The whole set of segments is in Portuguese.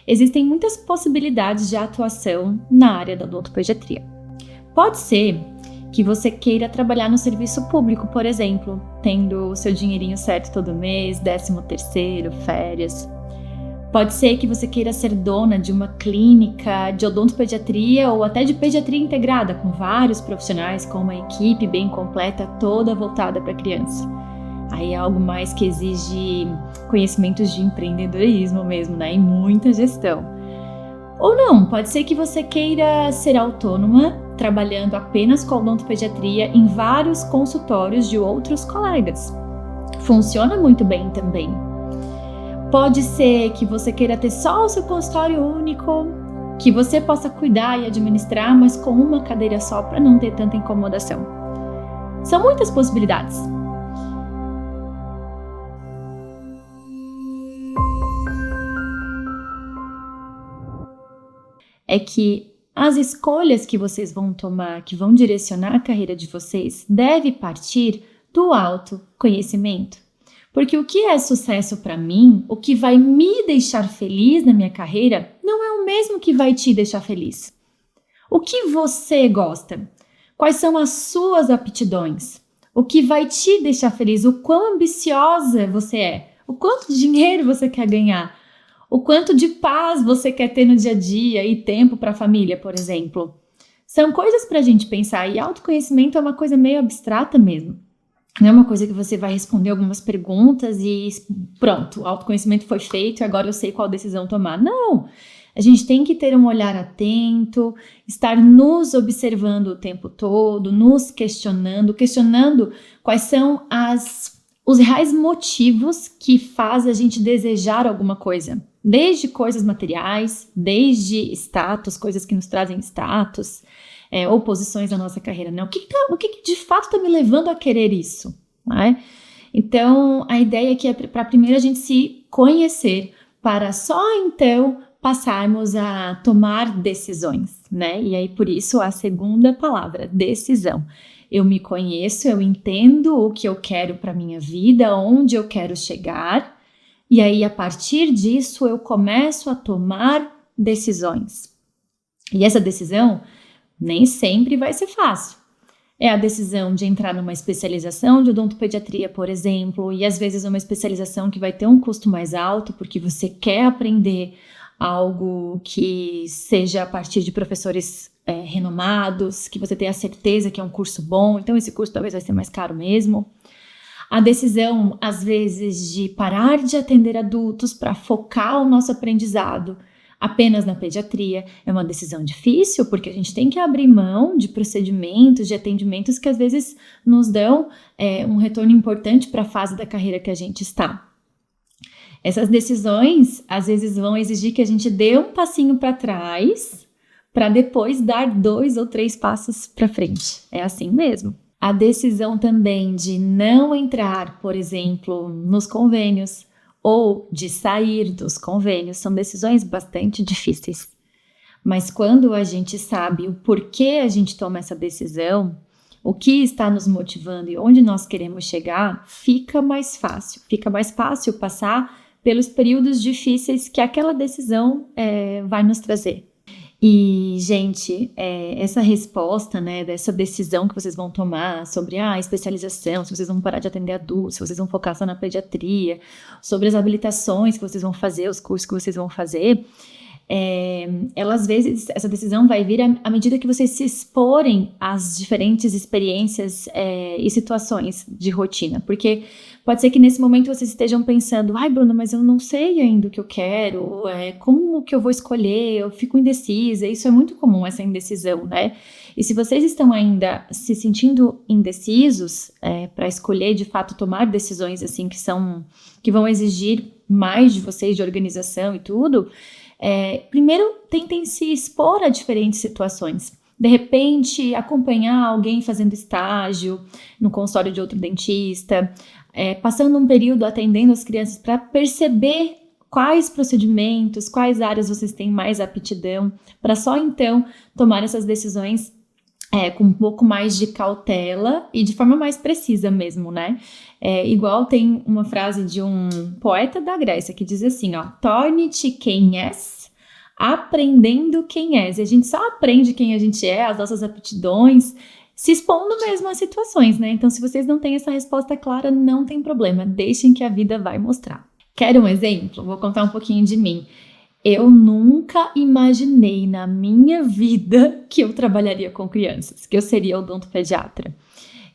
existem muitas possibilidades de atuação na área da odontopediatria. Pode ser que você queira trabalhar no serviço público, por exemplo, tendo o seu dinheirinho certo todo mês, 13º, férias. Pode ser que você queira ser dona de uma clínica de odontopediatria ou até de pediatria integrada, com vários profissionais, com uma equipe bem completa, toda voltada para a criança. Aí é algo mais que exige conhecimentos de empreendedorismo mesmo, né? E muita gestão. Ou não, pode ser que você queira ser autônoma, trabalhando apenas com odontopediatria em vários consultórios de outros colegas. Funciona muito bem também. Pode ser que você queira ter só o seu consultório único, que você possa cuidar e administrar, mas com uma cadeira só para não ter tanta incomodação. São muitas possibilidades. É que as escolhas que vocês vão tomar, que vão direcionar a carreira de vocês, deve partir do autoconhecimento. Porque o que é sucesso para mim, o que vai me deixar feliz na minha carreira, não é o mesmo que vai te deixar feliz. O que você gosta? Quais são as suas aptidões? O que vai te deixar feliz? O quão ambiciosa você é? O quanto dinheiro você quer ganhar? O quanto de paz você quer ter no dia a dia e tempo para a família, por exemplo. São coisas para a gente pensar, e autoconhecimento é uma coisa meio abstrata mesmo. Não é uma coisa que você vai responder algumas perguntas e pronto, o autoconhecimento foi feito e agora eu sei qual decisão tomar. Não! A gente tem que ter um olhar atento, estar nos observando o tempo todo, nos questionando quais são os reais motivos que faz a gente desejar alguma coisa. Desde coisas materiais, desde status, coisas que nos trazem status, ou posições na nossa carreira, né? O que de fato está me levando a querer isso? Né? Então, a ideia aqui é para primeiro a gente se conhecer, para só então passarmos a tomar decisões, né? E aí, por isso, a segunda palavra, decisão. Eu me conheço, eu entendo o que eu quero para minha vida, onde eu quero chegar, e aí, a partir disso, eu começo a tomar decisões. E essa decisão nem sempre vai ser fácil. É a decisão de entrar numa especialização de odontopediatria, por exemplo, e às vezes uma especialização que vai ter um custo mais alto, porque você quer aprender algo que seja a partir de professores renomados, que você tenha certeza que é um curso bom, então esse curso talvez vai ser mais caro mesmo. A decisão, às vezes, de parar de atender adultos para focar o nosso aprendizado apenas na pediatria é uma decisão difícil, porque a gente tem que abrir mão de procedimentos, de atendimentos que às vezes nos dão um retorno importante para a fase da carreira que a gente está. Essas decisões, às vezes, vão exigir que a gente dê um passinho para trás para depois dar 2 ou 3 passos para frente. É assim mesmo. A decisão também de não entrar, por exemplo, nos convênios ou de sair dos convênios são decisões bastante difíceis. Mas quando a gente sabe o porquê a gente toma essa decisão, o que está nos motivando e onde nós queremos chegar, fica mais fácil. Fica mais fácil passar pelos períodos difíceis que aquela decisão vai nos trazer. E, gente, essa resposta, né, dessa decisão que vocês vão tomar sobre a especialização, se vocês vão parar de atender adultos, se vocês vão focar só na pediatria, sobre as habilitações que vocês vão fazer, os cursos que vocês vão fazer, às vezes, essa decisão vai vir à medida que vocês se exporem às diferentes experiências e situações de rotina, porque pode ser que nesse momento vocês estejam pensando, ai Bruna, mas eu não sei ainda o que eu quero, como que eu vou escolher, eu fico indecisa, isso é muito comum, essa indecisão, né? E se vocês estão ainda se sentindo indecisos para escolher, de fato, tomar decisões assim que vão exigir mais de vocês, de organização e tudo, primeiro tentem se expor a diferentes situações. De repente, acompanhar alguém fazendo estágio no consultório de outro dentista, passando um período atendendo as crianças para perceber quais procedimentos, quais áreas vocês têm mais aptidão, para só então tomar essas decisões com um pouco mais de cautela e de forma mais precisa mesmo, né? Igual tem uma frase de um poeta da Grécia que diz assim, ó, torne-te quem és aprendendo quem é. E a gente só aprende quem a gente é, as nossas aptidões, se expondo mesmo às situações, né? Então, se vocês não têm essa resposta clara, não tem problema, deixem que a vida vai mostrar. Quer um exemplo? Vou contar um pouquinho de mim. Eu nunca imaginei na minha vida que eu trabalharia com crianças, que eu seria odontopediatra.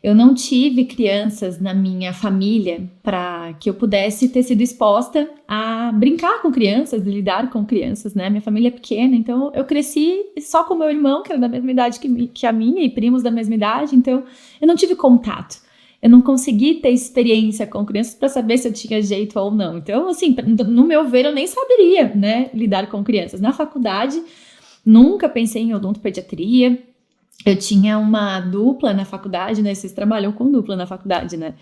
Eu não tive crianças na minha família para que eu pudesse ter sido exposta a brincar com crianças, lidar com crianças, né? Minha família é pequena, então eu cresci só com meu irmão, que era da mesma idade que a minha, e primos da mesma idade, então eu não tive contato. Eu não consegui ter experiência com crianças para saber se eu tinha jeito ou não. Então, assim, no meu ver, eu nem saberia, né, lidar com crianças. Na faculdade, nunca pensei em odontopediatria. Eu tinha uma dupla na faculdade, né? Vocês trabalham com dupla na faculdade, né?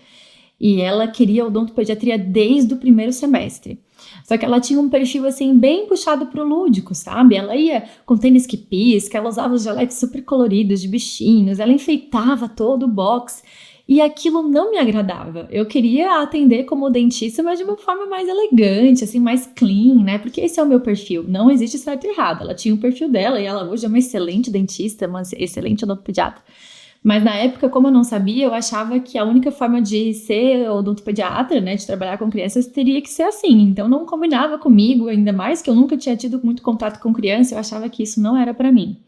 E ela queria odontopediatria desde o primeiro semestre. Só que ela tinha um perfil, assim, bem puxado pro lúdico, sabe? Ela ia com tênis que pisca, ela usava os jaletes super coloridos de bichinhos, ela enfeitava todo o box. E aquilo não me agradava. Eu queria atender como dentista, mas de uma forma mais elegante, assim, mais clean, né? Porque esse é o meu perfil. Não existe certo e errado. Ela tinha o perfil dela e ela hoje é uma excelente dentista, uma excelente odontopediatra. Mas na época, como eu não sabia, eu achava que a única forma de ser odontopediatra, né, de trabalhar com crianças, teria que ser assim. Então não combinava comigo, ainda mais que eu nunca tinha tido muito contato com criança, eu achava que isso não era para mim.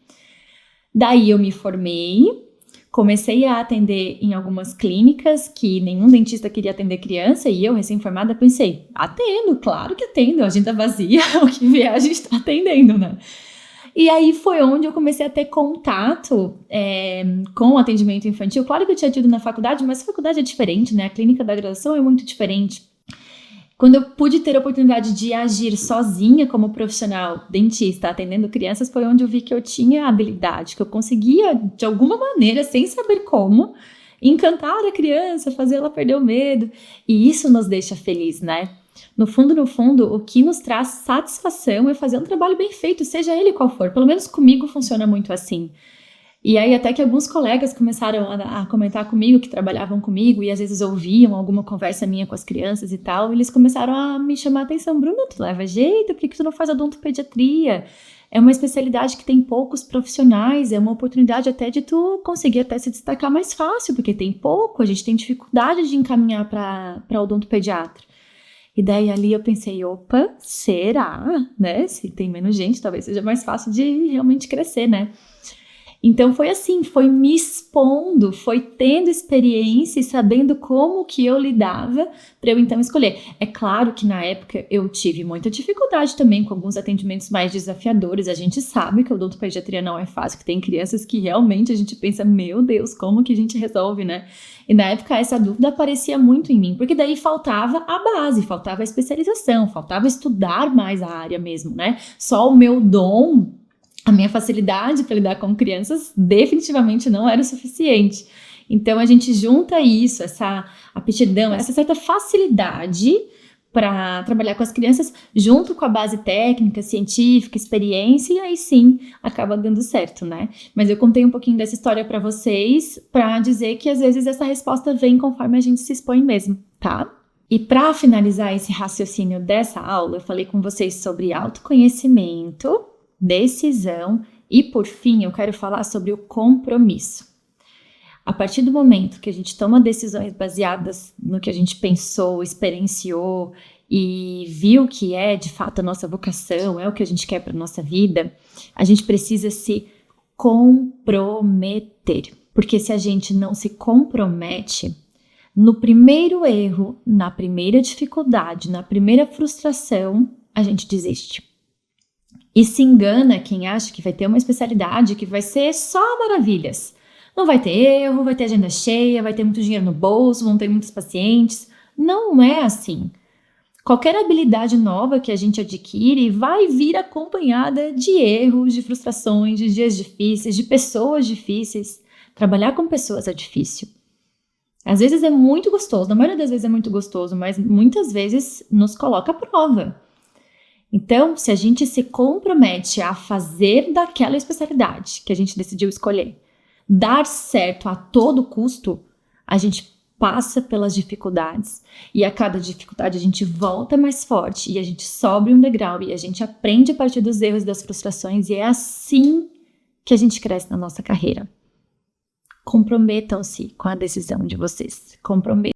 Daí eu me formei. Comecei a atender em algumas clínicas que nenhum dentista queria atender criança e eu, recém-formada, pensei, atendo, claro que atendo, a agenda vazia, o que vier a gente está atendendo, né? E aí foi onde eu comecei a ter contato com o atendimento infantil. Claro que eu tinha tido na faculdade, mas a faculdade é diferente, né? A clínica da graduação é muito diferente. Quando eu pude ter a oportunidade de agir sozinha como profissional dentista, atendendo crianças, foi onde eu vi que eu tinha habilidade, que eu conseguia, de alguma maneira, sem saber como, encantar a criança, fazer ela perder o medo. E isso nos deixa feliz, né? No fundo, o que nos traz satisfação é fazer um trabalho bem feito, seja ele qual for. Pelo menos comigo funciona muito assim. E aí até que alguns colegas começaram a comentar comigo, que trabalhavam comigo, e às vezes ouviam alguma conversa minha com as crianças e tal, e eles começaram a me chamar a atenção. Bruna, tu leva jeito, por que tu não faz odontopediatria? É uma especialidade que tem poucos profissionais, é uma oportunidade até de tu conseguir até se destacar mais fácil, porque tem pouco, a gente tem dificuldade de encaminhar para odontopediatra. E daí ali eu pensei, opa, será? Né? Se tem menos gente, talvez seja mais fácil de realmente crescer, né? Então foi assim, foi me expondo, foi tendo experiência e sabendo como que eu lidava para eu então escolher. É claro que na época eu tive muita dificuldade também com alguns atendimentos mais desafiadores. A gente sabe que a odontopediatria não é fácil, que tem crianças que realmente a gente pensa, meu Deus, como que a gente resolve, né? E na época essa dúvida aparecia muito em mim, porque daí faltava a base, faltava a especialização, faltava estudar mais a área mesmo, né? Só o meu dom, a minha facilidade para lidar com crianças definitivamente não era o suficiente. Então a gente junta isso, essa aptidão, essa certa facilidade para trabalhar com as crianças, junto com a base técnica, científica, experiência, e aí sim acaba dando certo, né? Mas eu contei um pouquinho dessa história para vocês, para dizer que às vezes essa resposta vem conforme a gente se expõe mesmo, tá? E para finalizar esse raciocínio dessa aula, eu falei com vocês sobre autoconhecimento, decisão e, por fim, eu quero falar sobre o compromisso. A partir do momento que a gente toma decisões baseadas no que a gente pensou, experienciou e viu que é, de fato, a nossa vocação, é o que a gente quer para a nossa vida, a gente precisa se comprometer. Porque se a gente não se compromete, no primeiro erro, na primeira dificuldade, na primeira frustração, a gente desiste. E se engana quem acha que vai ter uma especialidade que vai ser só maravilhas. Não vai ter erro, vai ter agenda cheia, vai ter muito dinheiro no bolso, vão ter muitos pacientes. Não é assim. Qualquer habilidade nova que a gente adquire vai vir acompanhada de erros, de frustrações, de dias difíceis, de pessoas difíceis. Trabalhar com pessoas é difícil. Às vezes é muito gostoso, na maioria das vezes é muito gostoso, mas muitas vezes nos coloca à prova. Então, se a gente se compromete a fazer daquela especialidade que a gente decidiu escolher, dar certo a todo custo, a gente passa pelas dificuldades e a cada dificuldade a gente volta mais forte e a gente sobe um degrau e a gente aprende a partir dos erros e das frustrações e é assim que a gente cresce na nossa carreira. Comprometam-se com a decisão de vocês. Comprometam